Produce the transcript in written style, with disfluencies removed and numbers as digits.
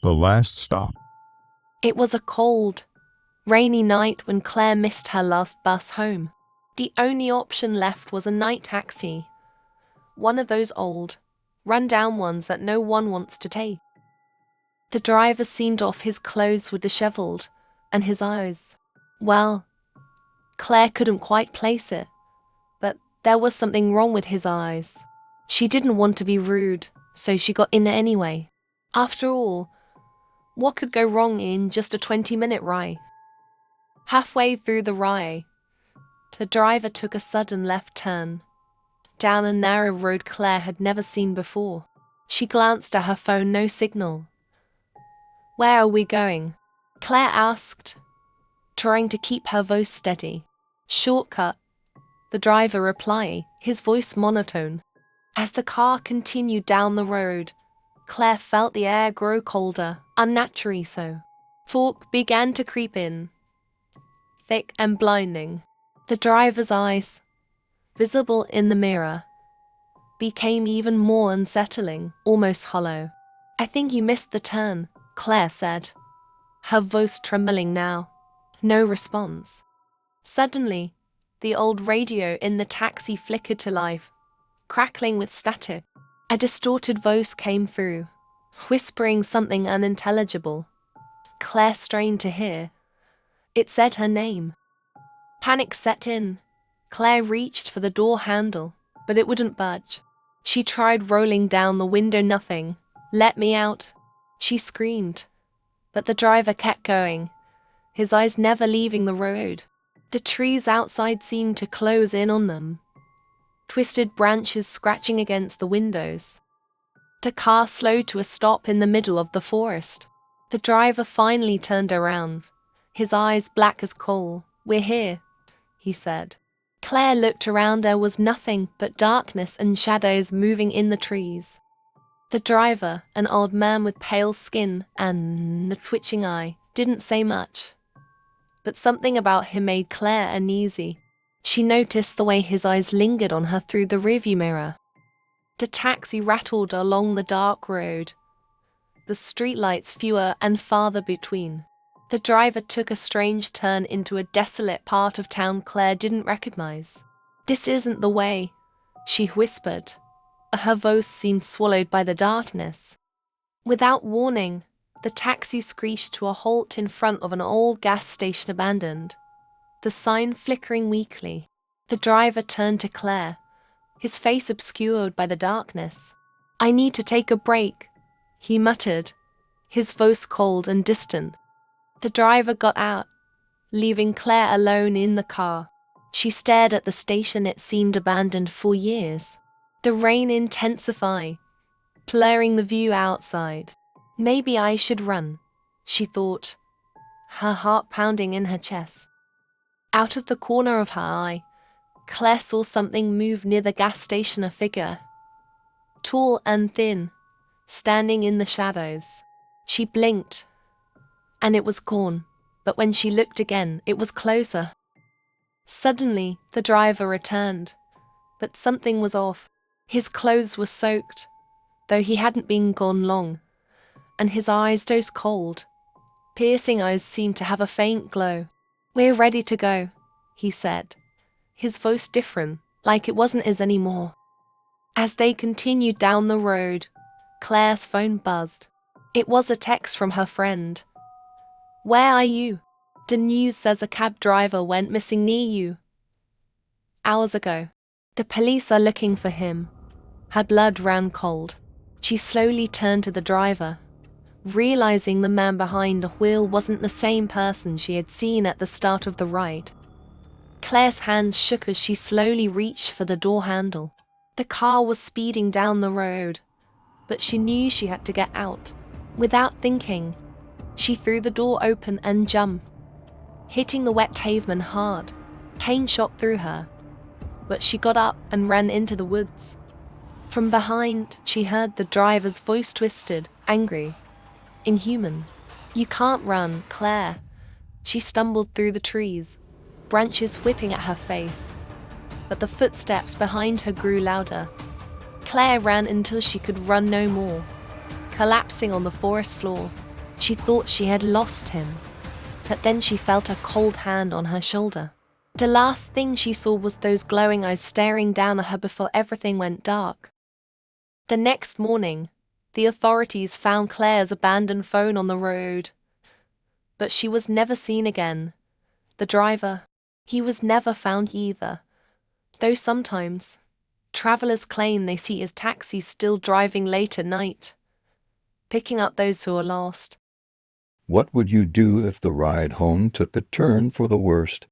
The last stop. It was a cold, rainy night when Claire missed her last bus home. The only option left was a night taxi, one of those old, run-down ones that no one wants to take. The driver seemed off, his clothes were disheveled, and his eyes, well, Claire couldn't quite place it, but there was something wrong with his eyes. She didn't want to be rude, so she got in anyway. After all, what could go wrong in just a 20-minute ride? Halfway through the ride, the driver took a sudden left turn, down a narrow road Claire had never seen before. She glanced at her phone, no signal. "Where are we going?" Claire asked, trying to keep her voice steady. "Shortcut," the driver replied, his voice monotone. As the car continued down the road, Claire felt the air grow colder, unnaturally so. Fog began to creep in, thick and blinding. The driver's eyes, visible in the mirror, became even more unsettling, almost hollow. "I think you missed the turn," Claire said, her voice trembling now. No response. Suddenly, the old radio in the taxi flickered to life, crackling with static. A distorted voice came through, whispering something unintelligible. Claire strained to hear. It said her name. Panic set in. Claire reached for the door handle, but it wouldn't budge. She tried rolling down the window. "Nothing. Let me out," she screamed. But the driver kept going, his eyes never leaving the road. The trees outside seemed to close in on them, twisted branches scratching against the windows. The car slowed to a stop in the middle of the forest. The driver finally turned around, his eyes black as coal. "We're here," he said. Claire looked around. There was nothing but darkness and shadows moving in the trees. The driver, an old man with pale skin and a twitching eye, didn't say much. But something about him made Claire uneasy. She noticed the way his eyes lingered on her through the rearview mirror. The taxi rattled along the dark road, the streetlights fewer and farther between. The driver took a strange turn into a desolate part of town Claire didn't recognize. "This isn't the way," she whispered. Her voice seemed swallowed by the darkness. Without warning, the taxi screeched to a halt in front of an old gas station abandoned, the sign flickering weakly. The driver turned to Claire, his face obscured by the darkness. "I need to take a break," he muttered, his voice cold and distant. The driver got out, leaving Claire alone in the car. She stared at the station. It seemed abandoned for years. The rain intensified, blurring the view outside. "Maybe I should run," she thought, her heart pounding in her chest. Out of the corner of her eye, Claire saw something move near the gas station, a figure, tall and thin, standing in the shadows. She blinked, and it was gone, but when she looked again, it was closer. Suddenly, the driver returned, but something was off. His clothes were soaked, though he hadn't been gone long, and his eyes, those cold, piercing eyes, seemed to have a faint glow. "We're ready to go," he said, his voice different, like it wasn't his anymore. As they continued down the road, Claire's phone buzzed. It was a text from her friend. "Where are you? The news says a cab driver went missing near you hours ago. The police are looking for him." Her blood ran cold. She slowly turned to the driver, realizing the man behind the wheel wasn't the same person she had seen at the start of the ride. Claire's hands shook as she slowly reached for the door handle. The car was speeding down the road, but she knew she had to get out. Without thinking, she threw the door open and jumped, hitting the wet pavement hard. Pain shot through her, but she got up and ran into the woods. From behind, she heard the driver's voice, twisted, angry, inhuman. "You can't run, Claire." She stumbled through the trees, branches whipping at her face, but the footsteps behind her grew louder. Claire ran until she could run no more, collapsing on the forest floor. She thought she had lost him, but then she felt a cold hand on her shoulder. The last thing she saw was those glowing eyes staring down at her before everything went dark. The next morning, the authorities found Claire's abandoned phone on the road. But she was never seen again. The driver, he was never found either, though sometimes travelers claim they see his taxis still driving late at night, picking up those who are lost. What would you do if the ride home took a turn for the worst?